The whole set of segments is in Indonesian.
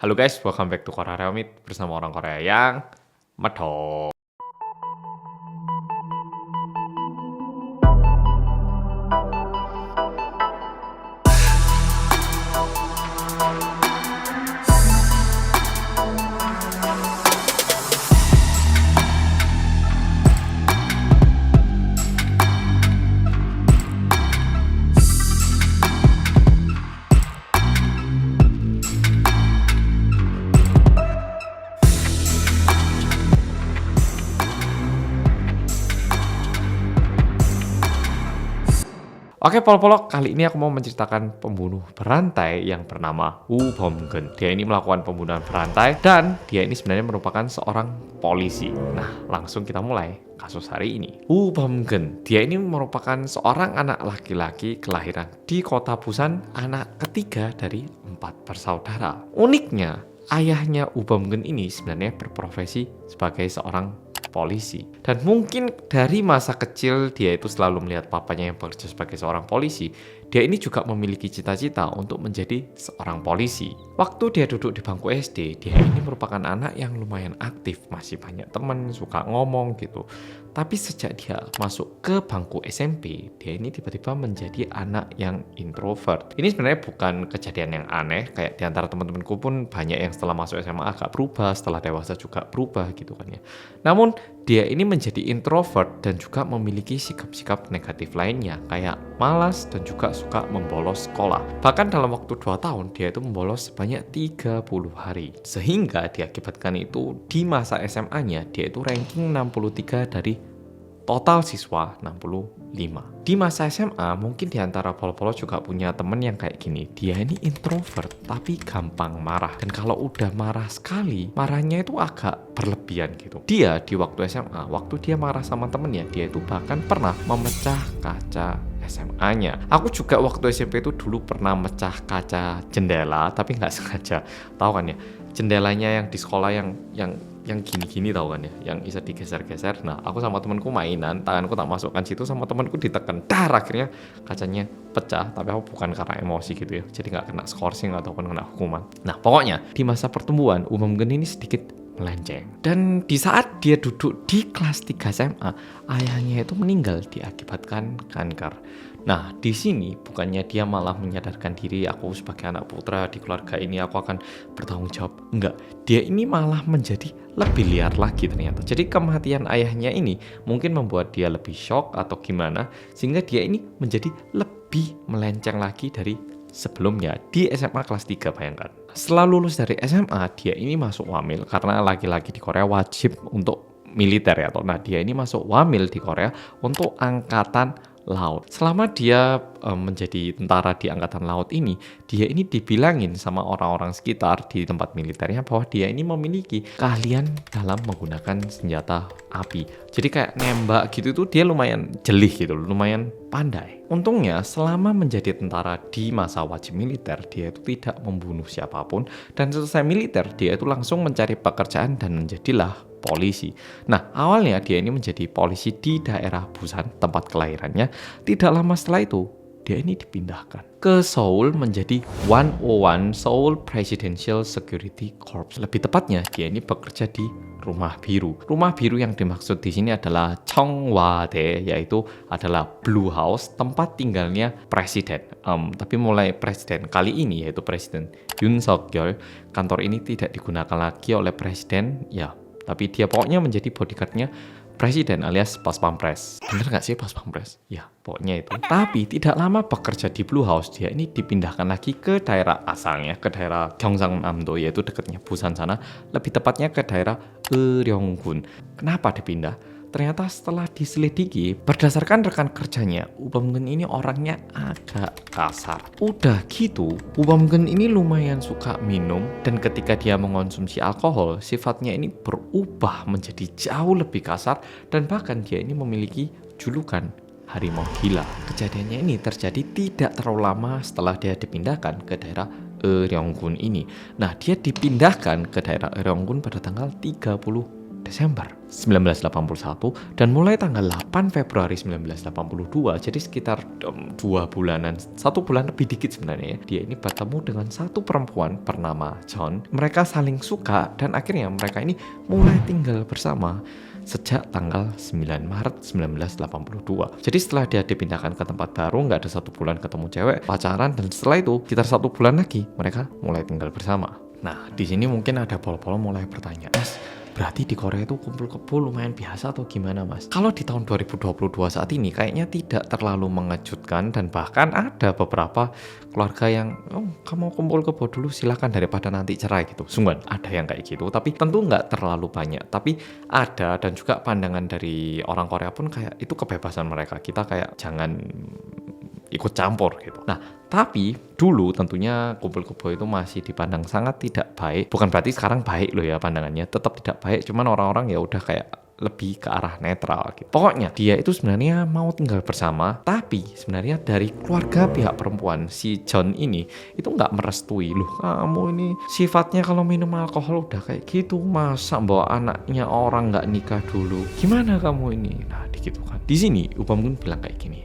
Halo guys, welcome back to Korea Remit bersama orang Korea yang medok. Oke, Polo-Polo, kali ini aku mau menceritakan pembunuh berantai yang bernama Woo Bom-geun. Dia ini melakukan pembunuhan berantai dan dia ini sebenarnya merupakan seorang polisi. Nah, langsung kita mulai kasus hari ini. Woo Bom-geun, dia ini merupakan seorang anak laki-laki kelahiran di kota Busan, anak ketiga dari 4 bersaudara. Uniknya, ayahnya Woo Bom-geun ini sebenarnya berprofesi sebagai seorang polisi. Dan mungkin dari masa kecil dia itu selalu melihat papanya yang bekerja sebagai seorang polisi. Dia ini juga memiliki cita-cita untuk menjadi seorang polisi. Waktu dia duduk di bangku SD, dia ini merupakan anak yang lumayan aktif, masih banyak teman, suka ngomong gitu. Tapi sejak dia masuk ke bangku SMP, dia ini tiba-tiba menjadi anak yang introvert. Ini sebenarnya bukan kejadian yang aneh, kayak di antara teman-temanku pun banyak yang setelah masuk SMA agak berubah, setelah dewasa juga berubah gitu kan ya. Namun dia ini menjadi introvert dan juga memiliki sikap-sikap negatif lainnya kayak malas dan juga suka membolos sekolah. Bahkan dalam waktu 2 tahun dia itu membolos sebanyak 30 hari. Sehingga diakibatkan itu di masa SMA-nya dia itu ranking 63 dari total siswa 65. Di masa SMA mungkin di antara polo-polo juga punya temen yang kayak gini. Dia ini introvert tapi gampang marah. Dan kalau udah marah sekali, marahnya itu agak berlebihan gitu. Dia di waktu SMA, waktu dia marah sama temennya, dia itu bahkan pernah memecah kaca SMA-nya. Aku juga waktu SMP itu dulu pernah mecah kaca jendela tapi nggak sengaja. Tahu kan ya, jendelanya yang di sekolah yang gini-gini tahu kan ya, yang bisa digeser-geser. Nah, aku sama temanku mainan, tanganku tak masukkan situ, sama temanku ditekan, akhirnya kacanya pecah. Tapi aku bukan karena emosi gitu ya, jadi nggak kena skorsing ataupun kena hukuman. Nah, pokoknya di masa pertumbuhan Bom-geun ini sedikit melenceng. Dan di saat dia duduk di kelas 3 SMA, ayahnya itu meninggal diakibatkan kanker. Nah, di sini bukannya dia malah menyadarkan diri, aku sebagai anak putra di keluarga ini aku akan bertanggung jawab. Enggak, dia ini malah menjadi lebih liar lagi ternyata. Jadi kematian ayahnya ini mungkin membuat dia lebih shock atau gimana, sehingga dia ini menjadi lebih melenceng lagi dari sebelumnya di SMA kelas 3, bayangkan. Setelah lulus dari SMA, dia ini masuk wamil karena laki-laki di Korea wajib untuk militer ya. Nah, dia ini masuk wamil di Korea untuk angkatan laut. Selama dia menjadi tentara di angkatan laut ini, dia ini dibilangin sama orang-orang sekitar di tempat militernya bahwa dia ini memiliki keahlian dalam menggunakan senjata api. Jadi kayak nembak gitu itu dia lumayan jelih gitu, lumayan pandai. Untungnya selama menjadi tentara di masa wajib militer, dia itu tidak membunuh siapapun, dan selesai militer dia itu langsung mencari pekerjaan dan menjadilah polisi. Nah, awalnya dia ini menjadi polisi di daerah Busan, tempat kelahirannya. Tidak lama setelah itu, dia ini dipindahkan ke Seoul menjadi 101 Seoul Presidential Security Corps. Lebih tepatnya, dia ini bekerja di Rumah Biru. Rumah Biru yang dimaksud di sini adalah Cheongwade, yaitu adalah Blue House, tempat tinggalnya presiden. Tapi mulai presiden kali ini, yaitu Presiden Yoon Suk-yeol, kantor ini tidak digunakan lagi oleh presiden, ya. Tapi dia pokoknya menjadi bodyguardnya presiden alias pas pampres. Bener gak sih pas pampres? Ya, pokoknya itu. Tapi tidak lama bekerja di Blue House, dia ini dipindahkan lagi ke daerah asalnya, ke daerah Gyeongsangnam-do, yaitu dekatnya Busan sana. Lebih tepatnya ke daerah Euryonggun. Kenapa dipindah? Ternyata setelah diselidiki, berdasarkan rekan kerjanya, Bom-geun ini orangnya agak kasar. Udah gitu, Bom-geun ini lumayan suka minum, dan ketika dia mengonsumsi alkohol, sifatnya ini berubah menjadi jauh lebih kasar, dan bahkan dia ini memiliki julukan harimau gila. Kejadiannya ini terjadi tidak terlalu lama setelah dia dipindahkan ke daerah Euryonggun ini. Nah, dia dipindahkan ke daerah Euryonggun pada tanggal 30 Desember 1981 dan mulai tanggal 8 Februari 1982, jadi sekitar 2 bulanan, 1 bulan lebih dikit sebenarnya ya, dia ini bertemu dengan satu perempuan bernama John. Mereka saling suka dan akhirnya mereka ini mulai tinggal bersama sejak tanggal 9 Maret 1982. Jadi setelah dia dipindahkan ke tempat baru, nggak ada 1 bulan ketemu cewek, pacaran, dan setelah itu sekitar 1 bulan lagi mereka mulai tinggal bersama. Nah, di sini mungkin ada polo-polo mulai bertanya, Mas, berarti di Korea itu kumpul kebo lumayan biasa atau gimana, Mas? Kalau di tahun 2022 saat ini kayaknya tidak terlalu mengejutkan, dan bahkan ada beberapa keluarga yang, oh, kamu kumpul kebo dulu silakan daripada nanti cerai gitu. Sungguhan ada yang kayak gitu, tapi tentu nggak terlalu banyak. Tapi ada, dan juga pandangan dari orang Korea pun kayak itu kebebasan mereka. Kita kayak jangan ikut campur gitu. Nah, tapi dulu tentunya kumpul kebo itu masih dipandang sangat tidak baik. Bukan berarti sekarang baik loh ya pandangannya, tetap tidak baik. Cuman orang-orang ya udah kayak lebih ke arah netral gitu. Pokoknya dia itu sebenarnya mau tinggal bersama, tapi sebenarnya dari keluarga pihak perempuan si John ini itu nggak merestui. Loh, kamu ini sifatnya kalau minum alkohol udah kayak gitu, masa bawa anaknya orang nggak nikah dulu? Gimana kamu ini? Nah, gitu kan. Di sini Upam Gun bilang kayak gini,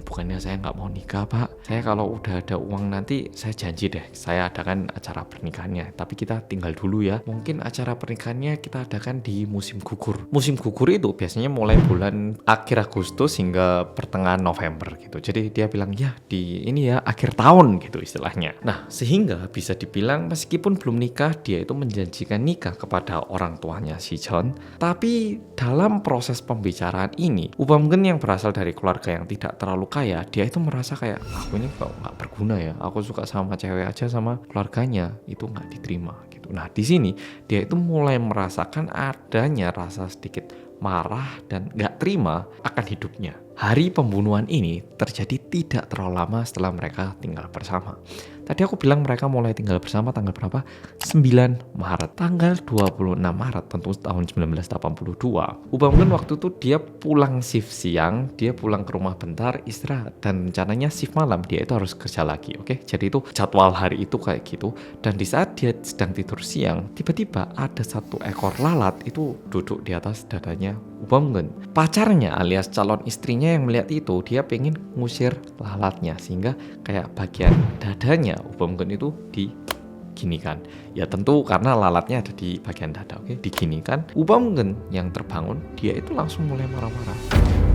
bukannya saya nggak mau nikah, Pak. Saya kalau udah ada uang nanti saya janji deh, saya adakan acara pernikahannya. Tapi kita tinggal dulu ya. Mungkin acara pernikahannya kita adakan di musim gugur. Musim gugur itu biasanya mulai bulan akhir Agustus hingga pertengahan November gitu. Jadi dia bilang ya di ini ya akhir tahun gitu istilahnya. Nah, sehingga bisa dibilang meskipun belum nikah, dia itu menjanjikan nikah kepada orang tuanya si John. Tapi dalam proses pembicaraan ini, Upam Gun yang berasal dari keluarga yang tidak terlalu kaya, dia itu merasa kayak aku ini kok nggak berguna ya, aku suka sama cewek aja sama keluarganya itu nggak diterima gitu. Nah, di sini dia itu mulai merasakan adanya rasa sedikit marah dan nggak terima akan hidupnya. Hari pembunuhan ini terjadi tidak terlalu lama setelah mereka tinggal bersama. Tadi aku bilang mereka mulai tinggal bersama tanggal berapa? 9 Maret. Tanggal 26 Maret tentu tahun 1982. Upam Gun waktu itu dia pulang shift siang, dia pulang ke rumah bentar, istirahat. Dan rencananya shift malam dia itu harus kerja lagi, oke? Jadi itu jadwal hari itu kayak gitu. Dan di saat dia sedang tidur siang, tiba-tiba ada 1 ekor lalat itu duduk di atas dadanya Upam Gun. Pacarnya alias calon istrinya yang melihat itu, dia pengen ngusir lalatnya. Sehingga kayak bagian dadanya Upam Gun itu diginikan. Ya tentu karena lalatnya ada di bagian dada, oke? Diginikan. Upam Gun yang terbangun, dia itu langsung mulai marah-marah.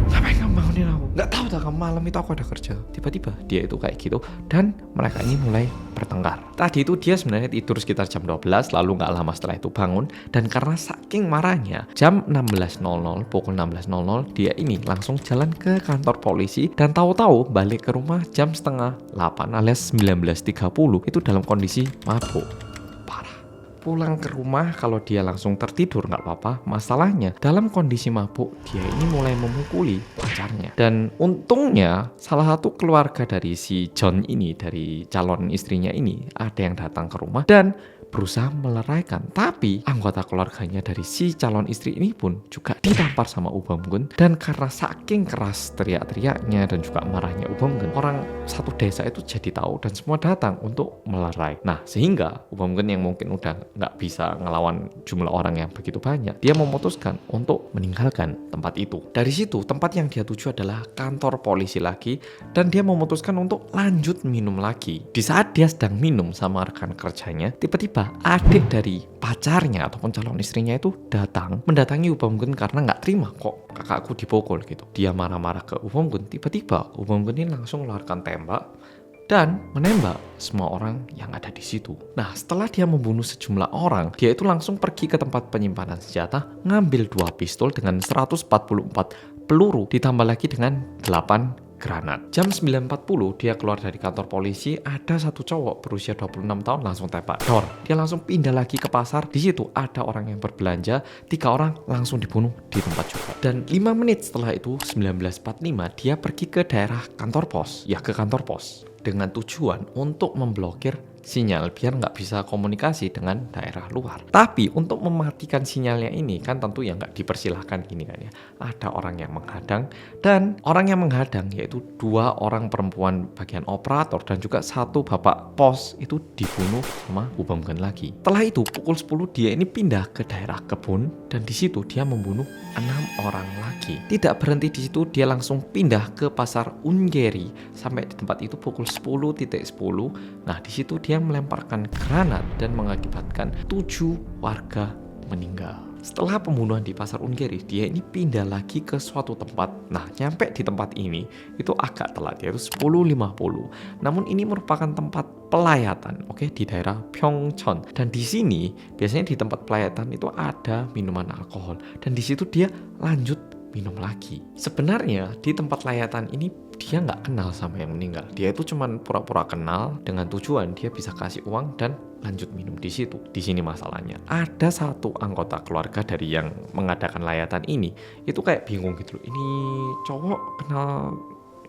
Ngapain kamu bangunin aku? Nggak tahu dah kamu malam itu aku ada kerja. Tiba-tiba dia itu kayak gitu dan mereka ini mulai bertengkar. Tadi itu dia sebenarnya tidur sekitar jam 12, lalu nggak lama setelah itu bangun, dan karena saking marahnya jam 16.00, pukul 16.00 dia ini langsung jalan ke kantor polisi dan tahu-tahu balik ke rumah jam setengah 8 alias 19.30 itu dalam kondisi mabuk. Pulang ke rumah kalau dia langsung tertidur nggak apa-apa. Masalahnya dalam kondisi mabuk dia ini mulai memukuli pacarnya. Dan untungnya salah satu keluarga dari si John ini, dari calon istrinya ini, ada yang datang ke rumah dan berusaha meleraikan. Tapi anggota keluarganya dari si calon istri ini pun juga ditampar sama Upam Gun. Dan karena saking keras teriak-teriaknya dan juga marahnya Upam Gun, orang satu desa itu jadi tahu dan semua datang untuk melerai. Nah, sehingga Upam Gun yang mungkin udah nggak bisa ngelawan jumlah orang yang begitu banyak, dia memutuskan untuk meninggalkan tempat itu. Dari situ tempat yang dia tuju adalah kantor polisi lagi, dan dia memutuskan untuk lanjut minum lagi. Di saat dia sedang minum sama rekan kerjanya, tiba-tiba adik dari pacarnya ataupun calon istrinya itu mendatangi Upam Gun karena nggak terima kok kakakku dipukul gitu. Dia marah-marah ke Upam Gun. Tiba-tiba Upam Gun ini langsung mengeluarkan tembak dan menembak semua orang yang ada di situ. Nah, setelah dia membunuh sejumlah orang, dia itu langsung pergi ke tempat penyimpanan senjata, ngambil 2 pistol dengan 144 peluru, ditambah lagi dengan 8 granat. Jam 9.40 dia keluar dari kantor polisi, ada satu cowok berusia 26 tahun langsung tembak dor. Dia langsung pindah lagi ke pasar. Di situ ada orang yang berbelanja, 3 orang langsung dibunuh di tempat juga. Dan 5 menit setelah itu, 19.45 dia pergi ke daerah kantor pos, ya ke kantor pos, dengan tujuan untuk memblokir sinyal biar nggak bisa komunikasi dengan daerah luar. Tapi untuk mematikan sinyalnya ini kan tentu ya nggak dipersilahkan gini kan ya. Ada orang yang menghadang, dan orang yang menghadang yaitu 2 orang perempuan bagian operator dan juga 1 bapak pos itu dibunuh sama Ubamgen lagi. Setelah itu pukul 10 dia ini pindah ke daerah kebun, dan di situ dia membunuh 6 orang lagi. Tidak berhenti di situ, dia langsung pindah ke pasar Ungeri. Sampai di tempat itu pukul 10.10. Nah, di situ dia melemparkan granat dan mengakibatkan 7 warga meninggal. Setelah pembunuhan di pasar Ungeri, dia ini pindah lagi ke suatu tempat. Nah, nyampe di tempat ini itu agak telat, yaitu 10.50. Namun ini merupakan tempat pelayatan, oke, di daerah Pyeongchon. Dan di sini biasanya di tempat pelayatan itu ada minuman alkohol, dan di situ dia lanjut minum lagi. Sebenarnya di tempat layatan ini dia nggak kenal sama yang meninggal. Dia itu cuman pura-pura kenal dengan tujuan dia bisa kasih uang dan lanjut minum di situ. Di sini masalahnya, ada 1 anggota keluarga dari yang mengadakan layatan ini itu kayak bingung gitu loh. Ini cowok kenal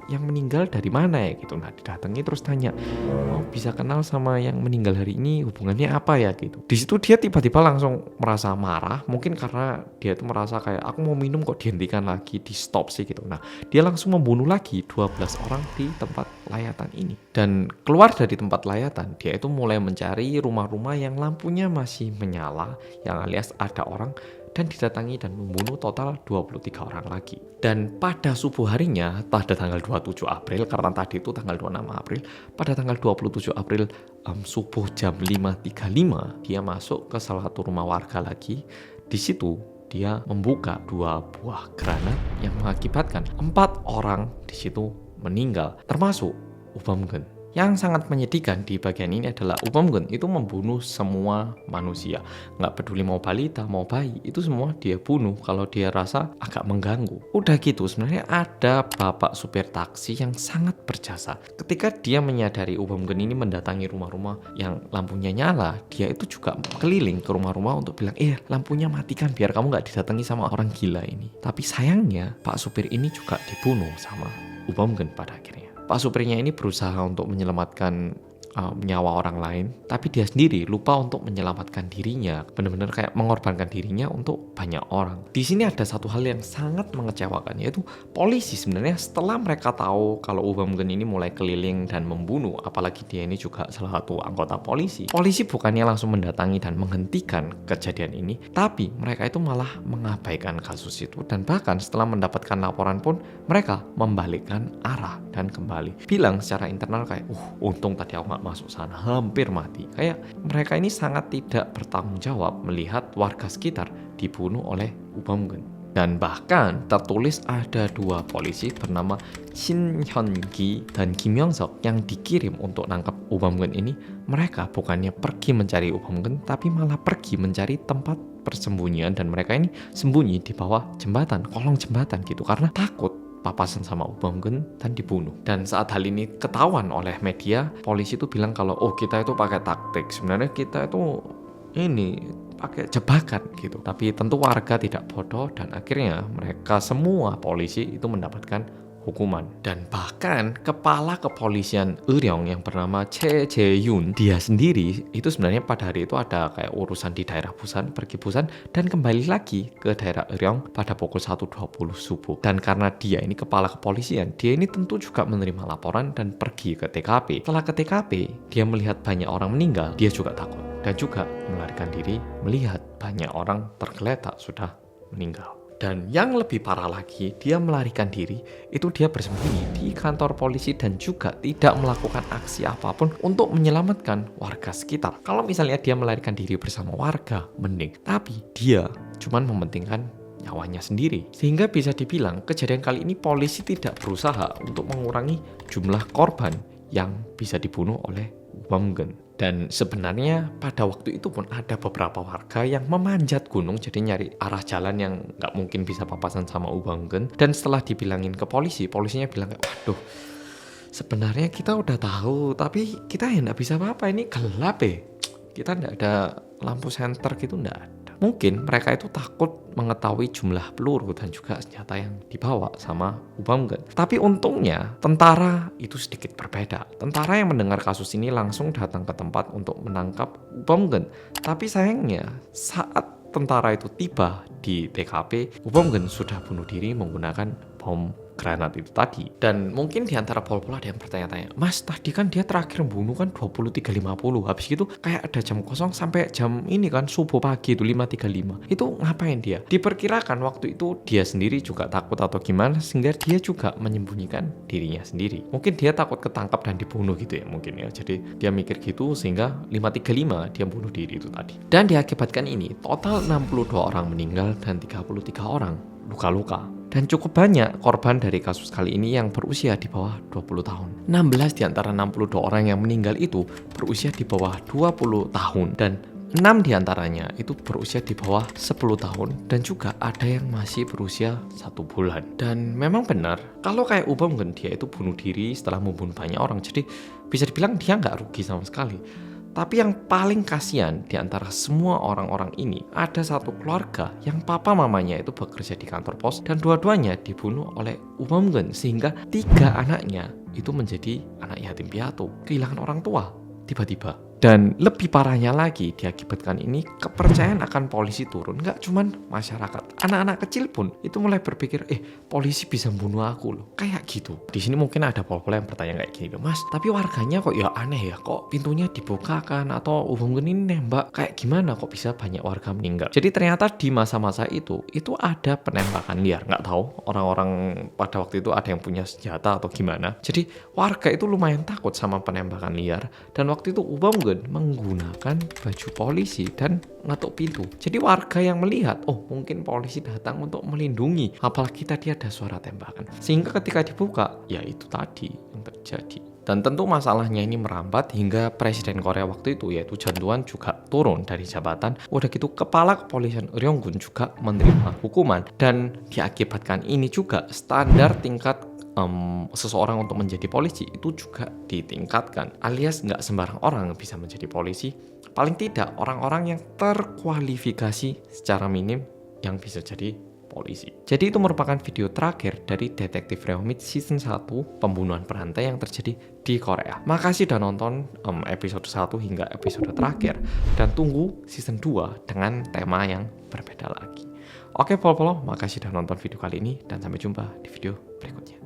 yang meninggal dari mana ya gitu. Nah, didatangi terus tanya, oh bisa kenal sama yang meninggal hari ini, hubungannya apa ya gitu. Di situ dia tiba-tiba langsung merasa marah, mungkin karena dia itu merasa kayak aku mau minum kok dihentikan lagi, di stop sih gitu. Nah, dia langsung membunuh lagi 12 orang di tempat layatan ini. Dan keluar dari tempat layatan, dia itu mulai mencari rumah-rumah yang lampunya masih menyala, yang alias ada orang, dan didatangi dan membunuh total 23 orang lagi. Dan pada subuh harinya, pada tanggal 27 April, karena tadi itu tanggal 26 April, pada tanggal 27 April subuh jam 5.35, dia masuk ke salah satu rumah warga lagi. Di situ dia membuka 2 buah granat yang mengakibatkan 4 orang di situ meninggal, termasuk Ubamgen. Yang sangat menyedihkan di bagian ini adalah Ubamgen itu membunuh semua manusia. Nggak peduli mau balita, mau bayi, itu semua dia bunuh kalau dia rasa agak mengganggu. Udah gitu, sebenarnya ada bapak supir taksi yang sangat berjasa. Ketika dia menyadari Ubamgen ini mendatangi rumah-rumah yang lampunya nyala, dia itu juga keliling ke rumah-rumah untuk bilang, lampunya matikan biar kamu nggak didatangi sama orang gila ini. Tapi sayangnya, pak supir ini juga dibunuh sama Ubamgen pada akhirnya. Pak supirnya ini berusaha untuk menyelamatkan nyawa orang lain, tapi dia sendiri lupa untuk menyelamatkan dirinya, benar-benar kayak mengorbankan dirinya untuk banyak orang. Di sini ada satu hal yang sangat mengecewakan, yaitu polisi sebenarnya setelah mereka tahu kalau Ubamgen ini mulai keliling dan membunuh, apalagi dia ini juga salah satu anggota polisi bukannya langsung mendatangi dan menghentikan kejadian ini, tapi mereka itu malah mengabaikan kasus itu, dan bahkan setelah mendapatkan laporan pun mereka membalikkan arah dan kembali bilang secara internal kayak, untung tadi aku nggak masuk sana, hampir mati. Kayak mereka ini sangat tidak bertanggung jawab melihat warga sekitar dibunuh oleh Ubamgen. Dan bahkan tertulis ada 2 polisi bernama Shin Hyun-gi dan Kim Yong-seok yang dikirim untuk nangkap Ubamgen ini. Mereka bukannya pergi mencari Ubamgen, tapi malah pergi mencari tempat persembunyian, dan mereka ini sembunyi di bawah jembatan, kolong jembatan gitu, karena takut papasan sama Ubamgen dan dibunuh. Dan saat hal ini ketahuan oleh media, polisi itu bilang kalau kita itu pakai taktik, sebenarnya kita itu ini pakai jebakan gitu. Tapi tentu warga tidak bodoh, dan akhirnya mereka semua polisi itu mendapatkan hukuman. Dan bahkan kepala kepolisian Euryong yang bernama Che Jae-yun, dia sendiri itu sebenarnya pada hari itu ada kayak urusan di daerah Busan, pergi Busan dan kembali lagi ke daerah Euryong pada pukul 1.20 subuh. Dan karena dia ini kepala kepolisian, dia ini tentu juga menerima laporan dan pergi ke TKP. Setelah ke TKP, dia melihat banyak orang meninggal, dia juga takut dan juga melarikan diri melihat banyak orang tergeletak sudah meninggal. Dan yang lebih parah lagi, dia melarikan diri, itu dia bersembunyi di kantor polisi dan juga tidak melakukan aksi apapun untuk menyelamatkan warga sekitar. Kalau misalnya dia melarikan diri bersama warga, mending. Tapi dia cuman mementingkan nyawanya sendiri. Sehingga bisa dibilang kejadian kali ini polisi tidak berusaha untuk mengurangi jumlah korban yang bisa dibunuh oleh Ubamgen. Dan sebenarnya pada waktu itu pun ada beberapa warga yang memanjat gunung, jadi nyari arah jalan yang nggak mungkin bisa papasan sama Ubamgen. Dan setelah dibilangin ke polisi, polisinya bilang, waduh, sebenarnya kita udah tahu, tapi kita ya nggak bisa apa-apa, ini gelap ya. Kita nggak ada lampu senter gitu, nggak ada. Mungkin mereka itu takut mengetahui jumlah peluru dan juga senjata yang dibawa sama Ubamgen. Tapi untungnya tentara itu sedikit berbeda. Tentara yang mendengar kasus ini langsung datang ke tempat untuk menangkap Ubamgen. Tapi sayangnya saat tentara itu tiba di TKP, Ubamgen sudah bunuh diri menggunakan bom granat itu tadi. Dan mungkin di antara pol-pol ada yang bertanya-tanya, Mas, tadi kan dia terakhir bunuh kan 23.50, habis itu kayak ada jam kosong sampai jam ini kan subuh pagi itu 5.35, itu ngapain dia? Diperkirakan waktu itu dia sendiri juga takut atau gimana sehingga dia juga menyembunyikan dirinya sendiri. Mungkin dia takut ketangkap dan dibunuh gitu ya mungkin ya, jadi dia mikir gitu sehingga 5.35 dia bunuh diri itu tadi. Dan diakibatkan ini total 62 orang meninggal dan 33 orang luka-luka. Dan cukup banyak korban dari kasus kali ini yang berusia di bawah 20 tahun. 16 di antara 62 orang yang meninggal itu berusia di bawah 20 tahun. Dan 6 di antaranya itu berusia di bawah 10 tahun. Dan juga ada yang masih berusia 1 bulan. Dan memang benar, kalau kayak Ubamgen dia itu bunuh diri setelah membunuh banyak orang. Jadi bisa dibilang dia nggak rugi sama sekali. Tapi yang paling kasihan di antara semua orang-orang ini, ada satu keluarga yang papa mamanya itu bekerja di kantor pos dan dua-duanya dibunuh oleh Ubamgen sehingga 3 anaknya itu menjadi anak yatim piatu, kehilangan orang tua tiba-tiba. Dan lebih parahnya lagi diakibatkan ini kepercayaan akan polisi turun. Nggak cuman masyarakat, anak-anak kecil pun itu mulai berpikir, polisi bisa bunuh aku loh, kayak gitu. Di sini mungkin ada pol-pol yang bertanya kayak gini, Mas, tapi warganya kok ya aneh ya, kok pintunya dibukakan atau Ubamgen ini nembak, kayak gimana kok bisa banyak warga meninggal? Jadi ternyata di masa-masa itu ada penembakan liar. Nggak tahu orang-orang pada waktu itu ada yang punya senjata atau gimana. Jadi warga itu lumayan takut sama penembakan liar. Dan waktu itu Ubamgen menggunakan baju polisi dan ngetuk pintu. Jadi warga yang melihat, mungkin polisi datang untuk melindungi, apalagi tadi ada suara tembakan. Sehingga ketika dibuka, ya itu tadi yang terjadi. Dan tentu masalahnya ini merambat hingga Presiden Korea waktu itu yaitu Chun Doo-hwan juga turun dari jabatan. Udah gitu kepala kepolisian Ryong-gun juga menerima hukuman. Dan diakibatkan ini juga standar tingkat seseorang untuk menjadi polisi itu juga ditingkatkan, alias nggak sembarang orang bisa menjadi polisi, paling tidak orang-orang yang terkualifikasi secara minim yang bisa jadi polisi. Jadi itu merupakan video terakhir dari Detektif Reomit season 1 pembunuhan berantai yang terjadi di Korea. Makasih udah nonton episode 1 hingga episode terakhir dan tunggu season 2 dengan tema yang berbeda lagi. Oke pol-polo, makasih udah nonton video kali ini dan sampai jumpa di video berikutnya.